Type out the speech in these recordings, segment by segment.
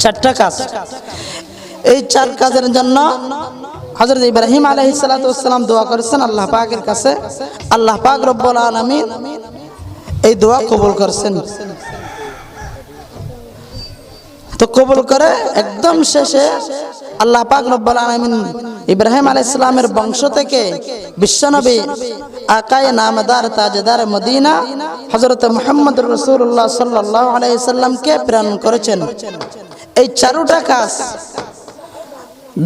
চারটা কাজ। এই চার কাজের জন্য হযরত ইব্রাহিম আলাইহিস সালাতু ওয়াস সালাম দোয়া করেছেন আল্লাহ পাকের কাছে। আল্লাহ পাক রব্বুল আলামিন এই দোয়া কবুল করেছেন। তো কবুল করে একদম শেষে আল্লাহ পাক রব্বুল আলামিন ইব্রাহিম আলাইহিস সালামের বংশ থেকে বিশ্বনবী আকায়ে নামদার তাজদার মদিনা হযরত মুহাম্মদুর রাসূলুল্লাহ সাল্লাল্লাহু আলাইহি সাল্লামকে প্রেরণ করেছেন। এই চারটা কাজ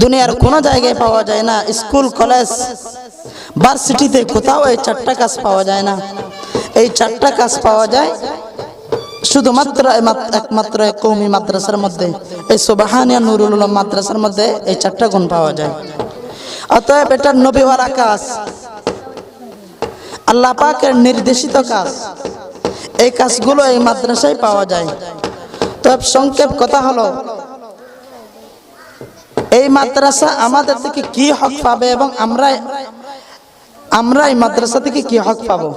দুনিয়ার কোনো জায়গায় পাওয়া যায় না। স্কুল, কলেজ, ভার্সিটিতে কোথাও এই চারটা কাজ পাওয়া যায় না। এই চারটা কাজ পাওয়া যায় শুধুমাত্র একমাত্র কওমি মাদ্রাসার মধ্যে, এই সুবহানিয়া নুরুল উলুম মাদ্রাসার মধ্যে এই চারটা গুণ পাওয়া যায়। অতএব এটা নবীওয়ালা কাজ, আল্লাহ পাকের নির্দেশিত কাজ। এই কাজগুলো এই মাদ্রাসায় পাওয়া যায়। তবে সংক্ষেপ কথা হলো, এই মাদ্রাসা আমাদের থেকে কি হক পাবে এবং আমরা এই মাদ্রাসা থেকে কি হক পাবো,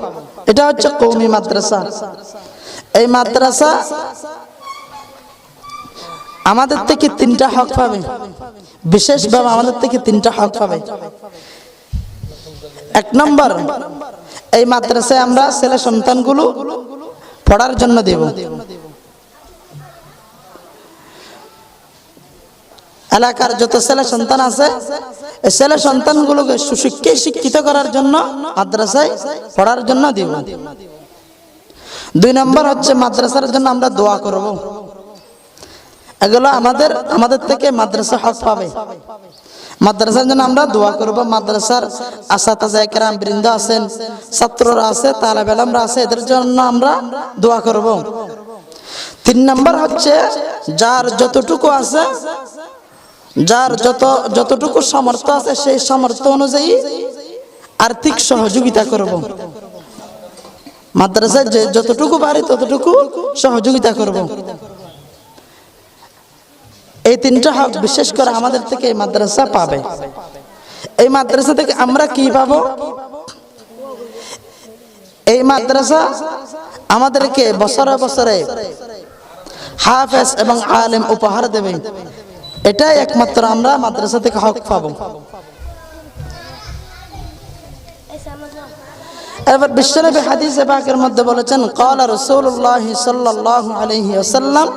এটা হচ্ছে কওমি মাদ্রাসা। এই মাদ্রাসা আমাদের থেকে তিনটা হক পাবে, বিশেষভাবে আমাদের থেকে তিনটা হক পাবে। এক নম্বর, এই মাদ্রাসায় আমরা ছেলে সন্তানগুলো পড়ার জন্য দেব। এলাকার যত ছেলে সন্তান আছে, এই ছেলে সন্তানগুলোকে সুশিক্ষায় শিক্ষিত করার জন্য মাদ্রাসায় পড়ার জন্য দেব। দুই নম্বর হচ্ছে মাদ্রাসার জন্য আমরা দোয়া করব। এগুলো আমাদের থেকে মাদ্রাসা হক পাবে। মাদ্রাসার জন্য আমরা দোয়া করব। মাদ্রাসার আসাতাজা কেরাম বৃন্দ আছেন, ছাত্ররা আছে, তালেব ইলমরা আছে, এদের জন্য আমরা দোয়া করব। তিন নম্বর হচ্ছে যার যতটুকু আছে, যার যতটুকু সামর্থ্য আছে, সেই সামর্থ্য অনুযায়ী আর্থিক সহযোগিতা করব। মাদ্রাসায় যে যতটুকু পারি ততটুকু সহযোগিতা করব। এই তিনটা হক বিশেষ করে আমাদের থেকে এই মাদ্রাসা পাবে। এই মাদ্রাসা থেকে আমরা কি পাবো? এই মাদ্রাসা আমাদেরকে বছরে বছরে হাফেজ এবং আলেম উপহার দেবে। এটাই একমাত্র আমরা মাদ্রাসা থেকে হক পাবো। এবার বিশ্বনবী হাদিসে পাকের মধ্যে বলেছেন, ক্বালা রাসূলুল্লাহ সাল্লাল্লাহু আলাইহি ওয়াসাল্লাম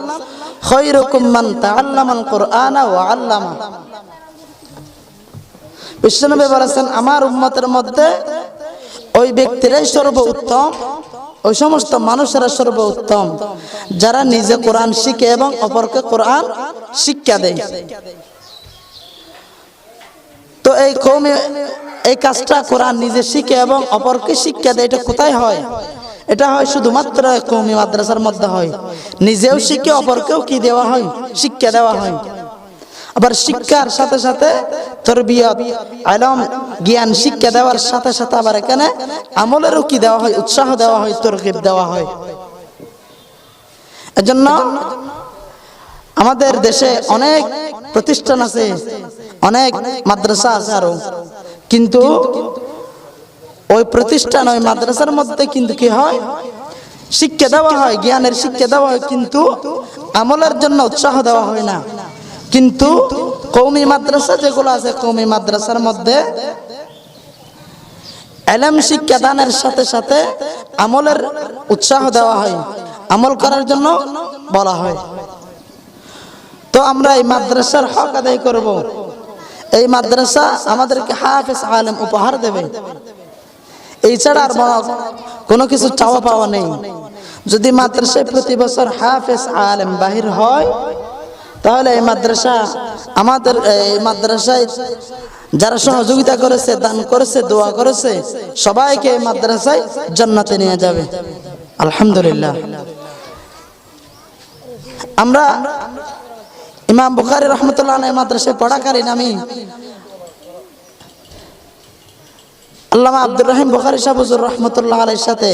খায়রুকুম মান তাআল্লামাল কুরআনা ওয়া আল্লামা। বিশ্বনবী বলেছেন, আমার উম্মতের মধ্যে ওই ব্যক্তিরাই সর্বোত্তম, ওই সমস্ত মানুষেরা সর্বোত্তম যারা নিজে কোরআন শিখে এবং অপরকে কোরআন শিক্ষা দেয়। তো এই কাজটা কোরআন নিজে শিখে এবং অপরকে শিক্ষা দেয়, এটা কোথায় হয়? এটা হয় শুধুমাত্র কওমি মাদ্রাসার মধ্যে হয়। নিজেও শিখে অপরকেও কি দেওয়া হয়? শিক্ষা দেওয়া হয়। আবার শিক্ষার সাথে সাথে তরবিয়ত, ইলম, জ্ঞান শিক্ষা দেওয়ার সাথে সাথে আবার এখানে আমলেরও কি দেওয়া হয়? উৎসাহ দেওয়া হয়, তরগিব দেওয়া হয়। এজন্য আমাদের দেশে অনেক প্রতিষ্ঠান আছে, অনেক মাদ্রাসা আছে আরো, কিন্তু ওই প্রতিষ্ঠান, ওই মাদ্রাসার মধ্যে কিন্তু কি হয়? শিক্ষা দেওয়া হয়, জ্ঞানের শিক্ষা দেওয়া হয়, কিন্তু আমলের জন্য উৎসাহ দেওয়া হয় না। কিন্তু কওমি মাদ্রাসা যেগুলো আছে, কওমি মাদ্রাসার মধ্যে ইলম শিক্ষা দানের সাথে সাথে আমলের উৎসাহ দেওয়া হয়, আমল করার জন্য বলা হয়। তো আমরা এই মাদ্রাসার হক আদায় করব। এই মাদ্রাসা আমাদেরকে হাফেজ আলেম উপহার দেবে। এই ছাড়া আর কোনো কিছু চাওয়া পাওয়া নেই। যদি মাদ্রাসায় প্রতি বছর হাফেজ আলেম বাহির হয়, তাহলে এই মাদ্রাসা, আমাদের এই মাদ্রাসায় যারা সহযোগিতা করেছে, দান করেছে, দোয়া করেছে, সবাইকে এই মাদ্রাসায় জান্নাতে নিয়ে যাবে। আলহামদুলিল্লাহ। আমরা ইমাম বুখারী রাহমাতুল্লাহ আলাইহি মাদ্রাসায় পড়াকালীন আমি আল্লামা আব্দুর রহিম বুখারী সাহেব হুজুর রাহমাতুল্লাহ আলাইহির সাথে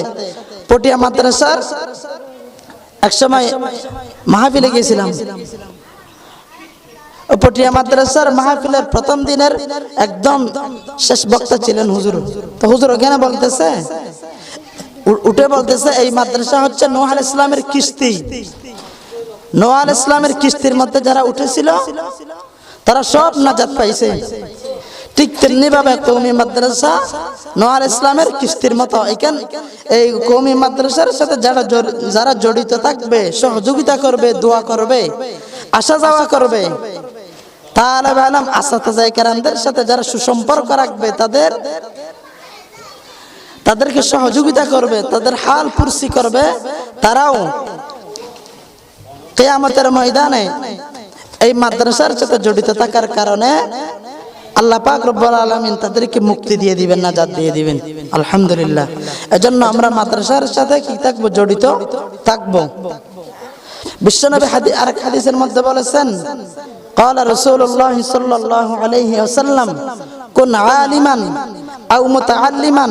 পটিয়া মাদ্রাসার একসময় মাহফিলে গিয়েছিলাম। পটিয়া মাদ্রাসার মাহফিলের প্রথম দিনের একদম শেষ বক্তা ছিলেন হুজুর। তো হুজুর ওখানে বলতেছে, উঠে বলতেছে, এই মাদ্রাসা হচ্ছে নূহ আলাইহিস সালামের কিস্তি। নোহ আলাইহিস সালামের কিস্তির মধ্যে যারা উঠেছিল তারা সব নাজাত পাইছে। ঠিক তেমনি ভাবে কওমি মাদ্রাসা নোহ আলাইহিস সালামের কিস্তির মতো এখান এই কওমি মাদ্রাসার সাথে যারা জড়িত থাকবে, সহযোগিতা করবে, দোয়া করবে, আসা যাওয়া করবে, তালেব ইলম আসাতিজা কেরামদের সাথে যারা সুসম্পর্ক রাখবে, তাদেরকে সহযোগিতা করবে, তাদের হাল পুরসি করবে, তারাও কিয়ামতের ময়দানে এই মাদ্রাসার সাথে জড়িত থাকার কারণে আল্লাহ পাক রব্বুল আলামিন তাদেরকে মুক্তি দিয়ে দিবেন, নাজাত দিয়ে দিবেন। আলহামদুলিল্লাহ। এজন্য আমরা মাদ্রাসার সাথে কি থাকবো? জড়িত থাকবো। বিশ্বনবী আরেক হাদিসের মধ্যে বলেছেন, قال رسول الله صلى الله عليه وسلم كن عالما او متعلما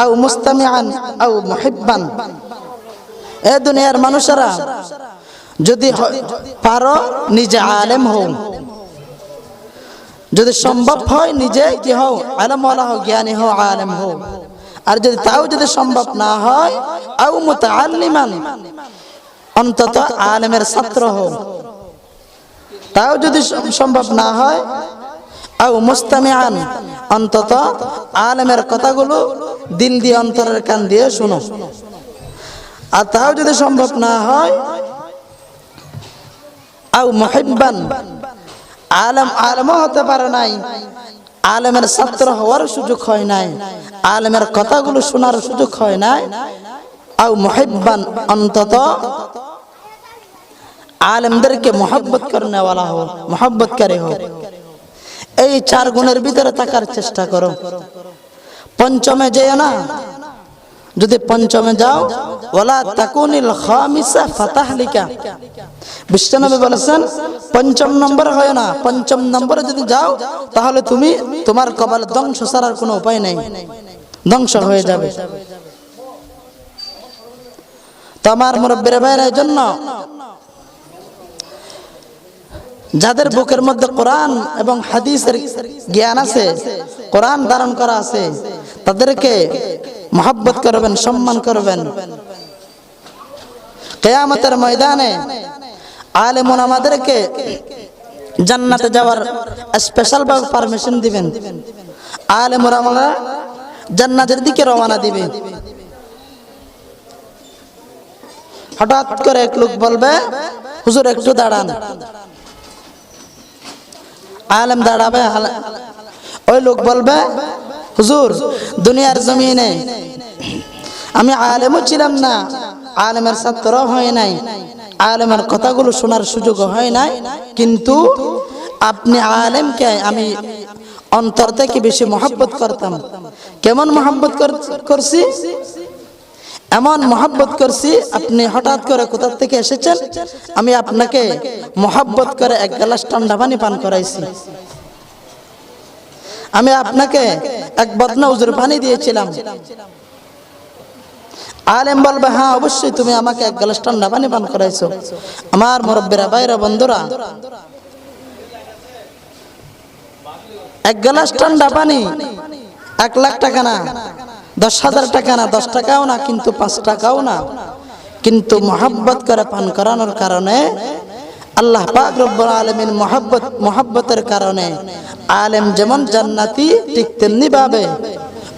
او مستمعا او محبا। এ দুনিয়ার মানুষেরা যদি পারো নিজে আলেম হও, যদি সম্ভব হয় নিজে কি হও? আলেম ওয়ালা হও, জ্ঞানী হও, আলেম হও। আর যদি তাও যদি সম্ভব না হয়, আও মুতাআল্লিমান, অন্তত আলেমের ছাত্র হও। তাও যদি সম্ভব না হয়, আও মুস্তামিআন, অন্তত আলেমের কথাগুলো দিল দিয়ে, অন্তরের কান দিয়ে শুনো। আর তাও যদি সম্ভব না হয়, আও মুহিব্বান, আলেমও হতে পারে নাই, আলেমের ছাত্র হওয়ার সুযোগ হয় নাই, আলেমের কথাগুলো শোনার সুযোগ হয় নাই, আও মুহিব্বান, অন্তত আলেমদেরকে মোহাব্বত করনে ওয়ালা হো, মোহাব্বতকারী হো। এই চার গুণের ভিতরে থাকার চেষ্টা করো। পঞ্চমে যেও না। যদি পঞ্চমে যাও, ওয়ালা তাকুনিল খামিসা ফাতাহলিকা। বিশ্বনবী বলেছেন পঞ্চম নম্বর হয় না। পঞ্চম নম্বরে যদি যাও তাহলে তোমার কপালে ধ্বংস ছাড়ার কোনো উপায় নেই, ধ্বংস হয়ে যাবে। তো আমার মুরব্বির ভাইয়ের জন্য যাদের বুকের মধ্যে কোরআন এবং হাদিসের জ্ঞান আছে, কোরআন ধারণ করা আছে, তাদেরকে মহব্বত করবেন, সম্মান করবেন। কিয়ামতের ময়দানে আলেমুন আমাদেরকে জান্নাতে যাওয়ার স্পেশাল ভাবে পারমিশন দিবেন। আলেমুন আমরা জান্নাতের দিকে রওনা দিবে। হঠাৎ করে এক লোক বলবে, হুজুর একটু দাঁড়ান। আলেম দাঁড়াবে, ওই লোক বলবে, হুজুর দুনিয়ার জমিনে আমি আলেমও ছিলাম না, আলেমের ছাত্র হয় নাই, আলেমের কথাগুলো শোনার সুযোগ হয় নাই, কিন্তু আপনি আলেমকে আমি অন্তর থেকে বেশি মহব্বত করতাম। কেমন মহব্বত করছি? এমন মহব্বত করছি, আপনি হঠাৎ করে কোথা থেকে এসেছেন, আমি আপনাকে মহব্বত করে এক গ্লাস ঠান্ডা পানি পান করাইছি। আমি আপনাকে এক বদনা উজুর পানি দিয়েছিলাম। আলেম বলবে, হ্যাঁ অবশ্যই তুমি আমাকে এক গ্লাস ঠান্ডা পানি পান করাইছো। আমার মুরব্বিরা, ভাইরা, বন্ধুরা, এক গ্লাস ঠান্ডা পানি 1 লাখ টাকা না, 10,000 টাকা না, 10 টাকাও না, কিন্তু 5 টাকাও না, কিন্তু মহব্বত করে পান করানোর কারণে আল্লাহ পাক রব্বুল আলামিন মহব্বতের কারণে আলেম যেমন জান্নাতি, ঠিক তেমনি ভাবে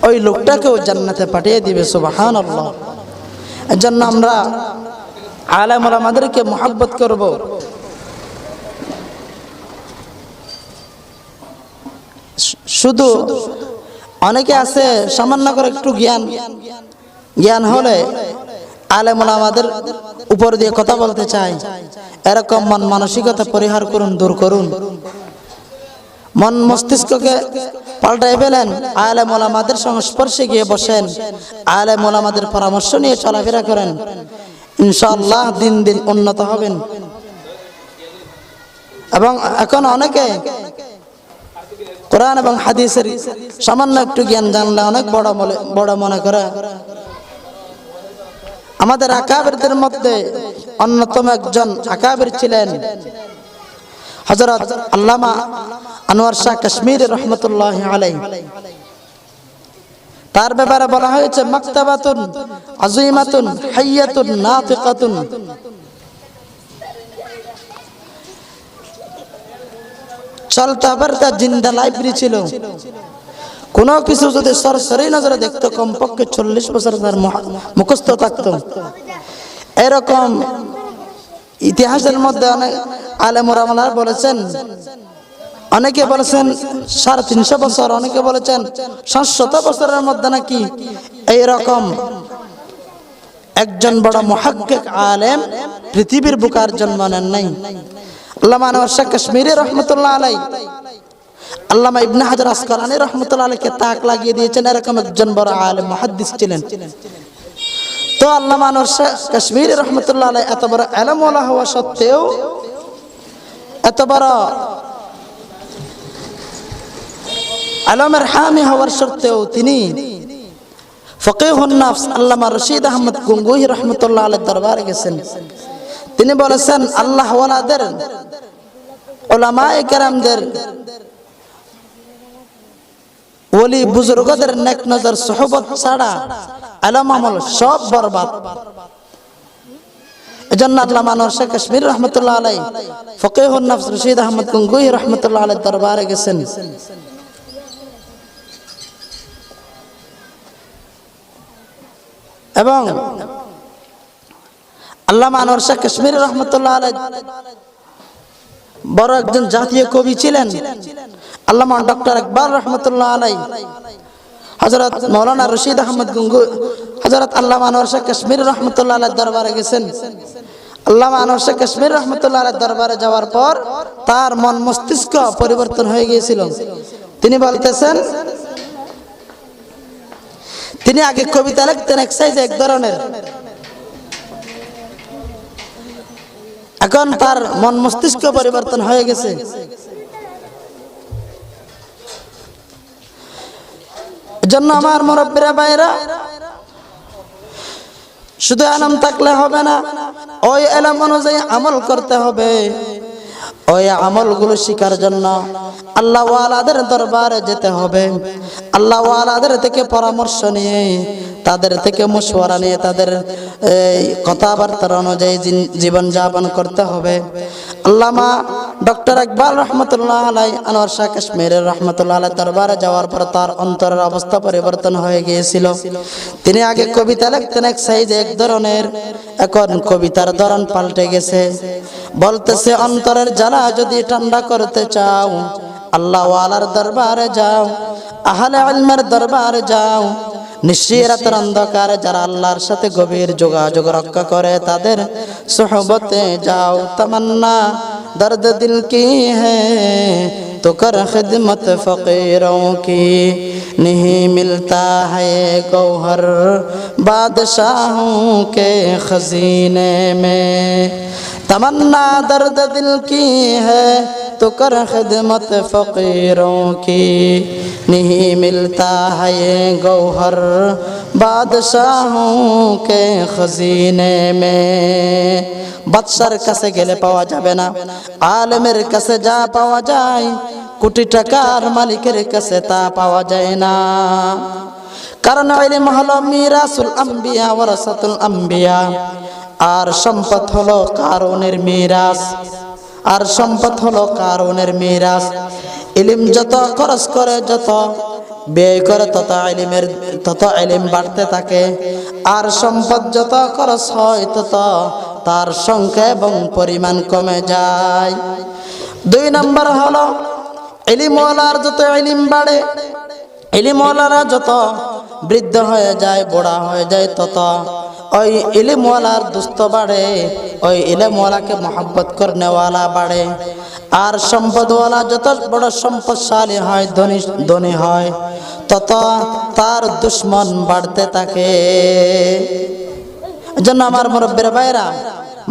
ওই লোকটাকেও জান্নাতে পাঠিয়ে দিবে। সুবহানাল্লাহ। এজন্য আমরা আলেম ওলামাদেরকে মহব্বত করব। শুধু অনেকে আছে সামান্য করে একটু জ্ঞান হলে আলেম ওলামাদের উপর দিয়ে কথা বলতে চায়। এরকম মন মানসিকতা পরিহার করুন, দূর করুন। মন মস্তিষ্ককে পাল্টাই ফেলেন, আলেম ওলামাদের সংস্পর্শে গিয়ে বসেন, আলেম ওলামাদের পরামর্শ নিয়ে চলাফেরা করেন, ইনশাআল্লাহ দিন দিন উন্নত হবেন। এবং এখন অনেকে কোরআন এবং হাদিসের সামান্য একটু জ্ঞান জানলে অনেক বড় মনে করে। আমাদের আকাবিরদের মধ্যে অন্যতম একজন আকাবির ছিলেন হযরত আল্লামা আনোয়ার শাহ কাশ্মীরি রহমতুল্লাহ আলাইহি। তার ব্যাপারে বলা হয়েছে, মাকতাবাতুন আযীমাতুন হাইয়াতুন নাতিকাতুন। চলতে পারতা জিন্দা লাইব্রেরি ছিল। কোনো কিছু যদি সরাসরি নজরে দেখতো কমপক্ষে 40 বছর তার মুখস্থ থাকতো। এরকম ইতিহাসের মধ্যে অনেক আলেম ওলামা বলেছেন, অনেকে বলেছেন 350 বছর, অনেকে বলেছেন 700 বছরের মধ্যে নাকি এইরকম একজন বড় মুহাক্কিক আলেম পৃথিবীর বুকে আর জন্ম নেন নাই। আল্লামা আনোয়ার শাহ কাশ্মীরি রহমতুল্লাহ আলাই, আল্লামা ইবনে হাজার আসকালানী রহমতুল্লাহ আলাইকে তাক লাগিয়ে দিয়েছেন, এরকম একজন বড় আলেম মুহাদ্দিস ছিলেন। তো আল্লামা আনোয়ার শাহ কাশ্মীরি রহমতুল্লাহ আলাই এত বড় আলেম ওয়ালা হওয়া সত্ত্বেও, এত বড় আলমের হামি হওয়ার সত্ত্বেও তিনি ফকিহুন নাফস আল্লামা রশিদ আহমদ গঙ্গুহি রহমতুল্লাহ আলাইহির দরবারে গেছেন। তিনি বলেছেন আল্লাহ ওয়ালাদের, উলামায়ে কেরামদের, ওলি বুজুর্গদের নেক নজর সুহবত ছাড়া ইলম আমল সব বরবাদ। এজন্য আল্লামা আনোয়ার শাহ কাশ্মীরি রহমতুল্লাহ আলাইহি ফকিহুন নাফস রশিদ আহমদ গঙ্গুহি রহমতুল্লাহ আলাইহির দরবারে গেছেন। এবং আল্লামা আনোয়ার শাহ কাশ্মীরি রহমতুল্লাহ আলাইহি বড় একজন জাতীয় কবি ছিলেন। আল্লামা ডক্টর ইকবাল রহমতুল্লাহ আলাইহি হযরত মাওলানা রশিদ আহমদ গঙ্গুহি, হযরত আল্লামা আনোয়ার শাহ কাশ্মীরি রহমতুল্লাহ আলাইহির দরবারে গেছেন। আল্লামা আনোয়ার শাহ কাশ্মীরি রহমতুল্লাহ আলাইহির দরবারে যাওয়ার পর তার মন মস্তিষ্ক পরিবর্তন হয়ে গিয়েছিল। তিনি বলতেছেন, তিনি আগে কবিতা লিখতেন এক সাইজে এক ধরনের, এখন তার মন মস্তিষ্ক পরিবর্তন হয়ে গেছে। এজন্য আমার মুরব্বিরা ভাইরা, শুধু ইলম থাকলে হবে না, ওই ইলম অনুযায়ী আমল করতে হবে। ওই আমলগুলো শিখার জন্য আল্লাহ ওয়ালাদের দরবারে যেতে হবে। আল্লাহ ওয়ালাদের থেকে পরামর্শ নিয়ে, তাদের থেকে মশওয়ারা নিয়ে, তাদের কথাবার্তার অনুযায়ী জীবন যাপন করতে হবে। আল্লামা ডক্টর ইকবাল রহমতুল্লাহ আলাইহি আনোয়ার শাহ কাশ্মীরি রহমতুল্লাহ আলাইহি দরবারে যাওয়ার পর তার অন্তরের অবস্থা পরিবর্তন হয়ে গিয়েছিল। তিনি আগে কবিতা লিখতেন এক সাইজে এক ধরনের, এখন কবিতার ধরন পাল্টে গেছে। বলতেছে, অন্তরের জ্বালা যদি ঠান্ডা করতে চাও, আল্লাহ ওয়ালার দরবারে যাও, আহলে ইলমের দরবারে যাও। নিশিরাতের অন্ধকারে যারা আল্লাহর সাথে গভীর যোগাযোগ রক্ষা করে তাদের সুহবতে যাও। তমন্না দর্দ দিল কি হ্যায় তো কর খিদমত ফকিरों की, नहीं मिलता है गौहर बादशाहों के खजीने में। तमन्ना दर्द दिल की है तो कर खिदमत फकीरों की, नहीं मिलता है ये गौहर बादशाहों के खजीने में। বাদশার কাছে গেলে পাওয়া যাবে না, আলেমের কাছে যা পাওয়া যায়, কোটি টাকার মালিকের কাছে তা পাওয়া যায় না। কারণ ইলম হলো মিরাসুল আম্বিয়া ওয়ারাসাতুল আম্বিয়া, আর সম্পদ হলো কারুনের মিরাস, আর সম্পদ হলো কারুনের মিরাস। ইলম যত খরচ করে, যত ব্যয় করে, তত ইলম বাড়তে থাকে। আর সম্পদ যত খরচ হয় তত তার সংখ্যা এবং পরিমাণ কমে যায়। 2 নম্বর হলো ইলমওয়ালার যত ইলম বাড়ে, ইলমওয়ালারা যত বৃদ্ধ হয়ে যায়, বুড়া হয়ে যায়, তত ওই ইলমওয়ালার দুস্থ বাড়ে, ওই ইলমওয়ালাকে মহব্বত করনেওয়ালা বাড়ে। আর সম্পদওয়ালা যত বড় সম্পদশালী হয়, ধনী হয়, তত তার দুশ্মন বাড়তে থাকে। এজন্য আমার মুরব্বিরা ভাইরা,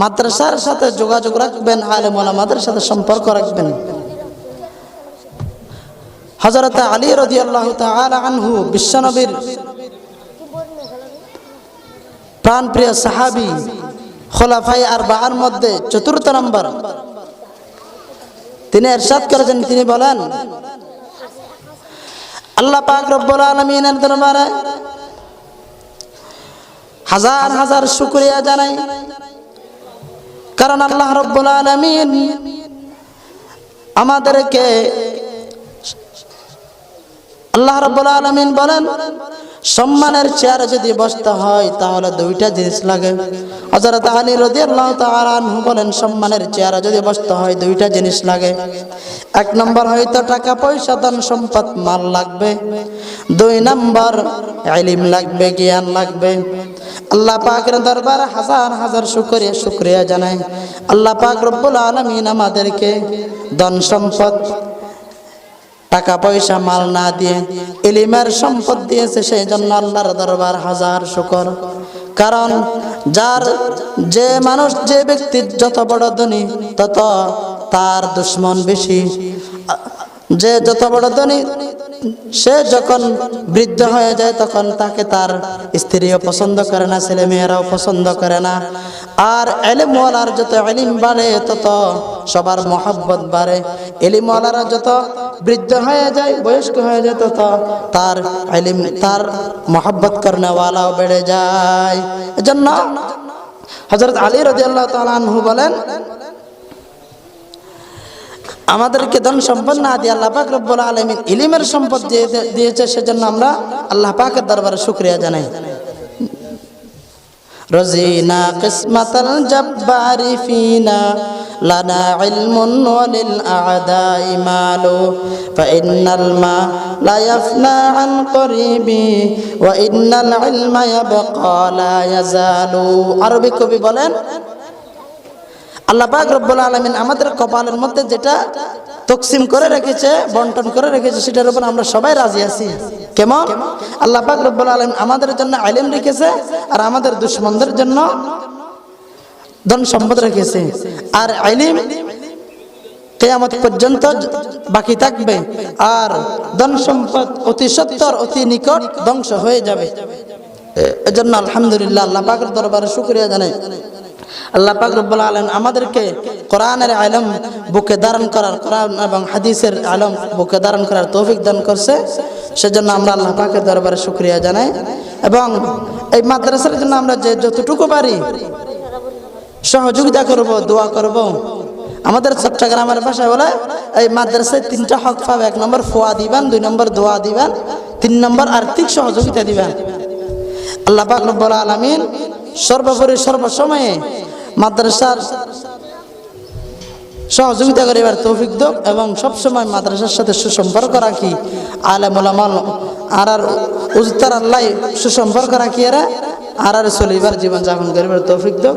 মাদ্রাসার সাথে যোগাযোগ রাখবেন, আলেম ওলামাদের সাথে সম্পর্ক রাখবেন। হযরত আলী রাদিয়াল্লাহু তাআলা আনহু বিশ্বনবীর প্রাণপ্রিয় সাহাবী, খোলাফায়ে আরবাআর মধ্যে 4র্থ নম্বর। তিনি ইরশাদ করেছেন, তিনি বলেন, আল্লাহ পাক রব্বুল আলামিনের দরবারে হাজার হাজার শুকরিয়া জানাই, কারণ আল্লাহ রব্বুল আলামিন আমাদেরকে আল্লাহ রাব্বুল আলামিন বলেন সম্মানের চেয়ারে যদি বসতে হয় তাহলে দুইটা জিনিস লাগে। হযরত আলী রাদিয়াল্লাহু তাআলা আনহু বলেন সম্মানের চেয়ারে যদি বসতে হয় দুইটা জিনিস লাগে। এক নম্বর হয়তো টাকা পয়সা ধন সম্পদ মাল লাগবে, দুই নম্বর ইলম লাগবে, জ্ঞান লাগবে। আল্লাহ পাকের দরবারে হাজার হাজার শুকরিয়া জানাই আল্লাহ পাক রব্বুল আলামিন আমাদেরকে ধন সম্পদ টাকা পয়সা মাল না দিয়ে ইলমের সম্পদ দিয়েছে, সেই জন্য আল্লাহর দরবার হাজার শুকর। কারণ যে মানুষ যে ব্যক্তির যত বড় ধনী তত তার দুশমন বেশি। যে যত বড় ধনী সে যখন বৃদ্ধ হয়ে যায় তখন তাকে তার স্ত্রীও পছন্দ করে না, ছেলে মেয়েরাও পছন্দ করে না। আর ইলমওয়ালার যত ইলম বাড়ে তত সবার মহব্বত বাড়ে। ইলমওয়ালারা যত বৃদ্ধ হয়ে যায়, বয়স্ক হয়ে যায়, তত তার ইলম তার মহব্বত করনেওয়ালাও বেড়ে যায়। এজন্য হযরত আলী রাদিয়াল্লাহু তাআলা আনহু বলেন আমাদেরকে ধন সম্পদ না দিয়ে আল্লাহ পাক রব্বুল আলামিন ইলমের সম্পদ দিয়েছে, সেজন্য আমরা আল্লাহ পাকের দরবারে শুকরিয়া জানাই। রাজিনা কিসমাতাল জাব্বারি ফিনা লানা ইলমুন ওয়ালিল আ'দাই মালু ফাইন্নাল মা লা ইয়াফনা আন করিবি ওয়া ইন্নাল ইলমা ইয়াবকা লা ইয়াজালু। আরবি কবি বলেন আল্লাহ পাক রব্বুল আলামিন আমাদের কপালের মধ্যে যেটা তকসিম করে রেখেছে, বন্টন করে রেখেছে, সেটার উপর আমরা সবাই রাজি আছি। কেমন? আল্লাহ পাক রব্বুল আলামিন আমাদের জন্য ইলম রেখেছে আর আমাদের দুশমনদের জন্য ধন সম্পদ রেখেছে। আর ইলম কিয়ামত পর্যন্ত বাকি থাকবে, আর ধন সম্পদ অতি সত্বর অতি নিকট ধ্বংস হয়ে যাবে। এজন্য আলহামদুলিল্লাহ আল্লাহ পাকের দরবারে শুকরিয়া জানাই আল্লাহ পাক রব্বুল আলামিন আমাদেরকে কোরআনের ইলম বুকে ধারণ করার, কোরআন এবং হাদিসের ইলম বুকে ধারণ করার তৌফিক দান করছে। সেজন্য আমরা আল্লাহ পাকের দরবারে শুকরিয়া জানাই এবং এই মাদ্রাসার জন্য আমরা যে যতটুকু পারি সহযোগিতা করব, দোয়া করব। আমাদের চট্টগ্রামের ভাষায় বলে এই মাদ্রাসায় তিনটা হক পাবে। এক নম্বর ফোয়া দিবেন, দুই নম্বর দোয়া দিবেন, তিন নম্বর আর্থিক সহযোগিতা দিবেন। আল্লাহ পাক রব্বুল আলামিন সর্বোপরি সর্বসময়ে মাদ্রাসার সহযোগিতা করিবার তৌফিক দাও এবং সবসময় মাদ্রাসার সাথে সুসম্পর্ক রাখি, আলেম ওলামা আর উজতার আল্লাহ সুসম্পর্ক রাখি আর চলিবার জীবন যাপন করিবার তৌফিক দাও।